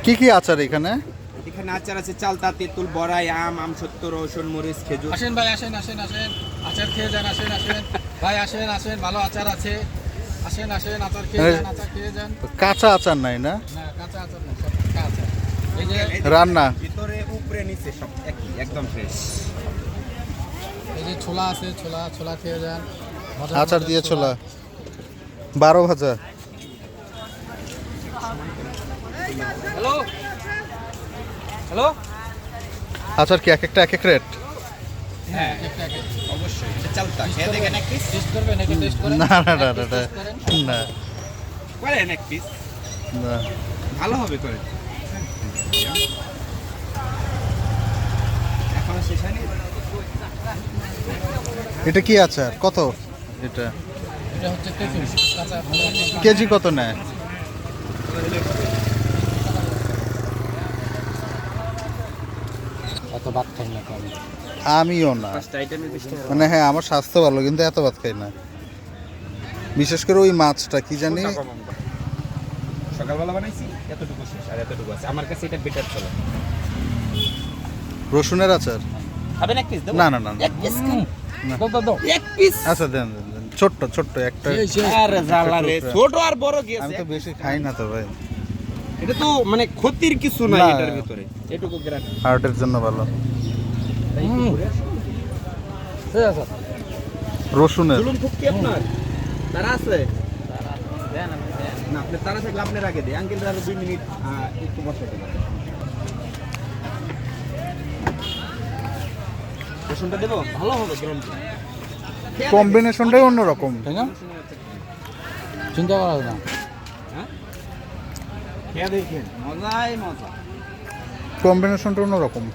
কি কি আচার এখানে? এখানে আচার আছে চালতা, তেঁতুল, বড়াই, আম, আমসত্ত্ব, রসুন, মরিচ, খেজুর। আসেন ভাই, আসেন আসেন আসেন, আচার খেয়ে যান। আসেন আসেন ভাই, আসেন আসেন, ভালো আচার আছে। আসেন আসেন, আচার খেয়ে যান, আচার খেয়ে যান। কাঁচা আচার নাই না? না, কাঁচা আচার না, সব পাকা আচার। এই যে রান্না ভিতরে উপরে নিচে সব একই, একদম ফ্রেশ। এই যে ছোলা আছে, ছোলা ছোলা খেয়ে যান। মজার আচার মজার দিয়ে ছোলা, 12 ভাজা। হ্যালো হ্যালো, আচার কি এক একটা এক এক রেট? হ্যাঁ অবশ্যই, এটা চালতা। খেয়ে দেখেন এক পিস। টেস্ট করবেন, এটা টেস্ট করেন। না না না না না করেন এক পিস, না। ভালো হবে করে। এখনো শেষ হয়নি। এটা কি আচার কত? এটা এটা হচ্ছে তেঁতুল, কাঁচা ভালো আছে। কেজি কত নেয়? অত ভাত খাই না কম। আমিও না, পাঁচটা আইটেমের বেশি মানে হ্যাঁ আমার স্বাস্থ্য ভালো কিন্তু এত ভাত খাই না, বিশেষ করে ওই মাছটা কি জানি। সকালবেলা বানাইছি, এতটুকু শেষ আর এতটুকু আছে। আমার কাছে এটা বেটার চলে। রসুনের আচার? খাবেন এক পিস? দেবো না না না না। এক পিস খান। না। দাও এক পিস। আচ্ছা দেন দেন দেন। ছোট্ট ছোট্ট একটা। আরে জ্বালা রে, ছোট আর বড় আমি গেছে। তো বেশি খাই না তো ভাই, এটা তো মানে ক্ষতির কিছু নাই না। এটার ভিতরে। এটুকু গ্রাম। হার্টের জন্য ভালো। রসুনের জুলুম খুব কি আপনার? তারা আছে? না, আপনি তারা থাকলে আপনার আগে দিই। আঙ্কেল আরো 2 মিনিট একটু বসাতে পারেন। রসুনটা দেবো? ভালো হবে গ্রামটা। কম্বিনেশনটাই অন্যরকম। তাই না? চিন্তা করা যায় না। হ্যাঁ? খেয়ে দেখেন, মজাই মজা। কম্বিনেশনটা অন্যরকম।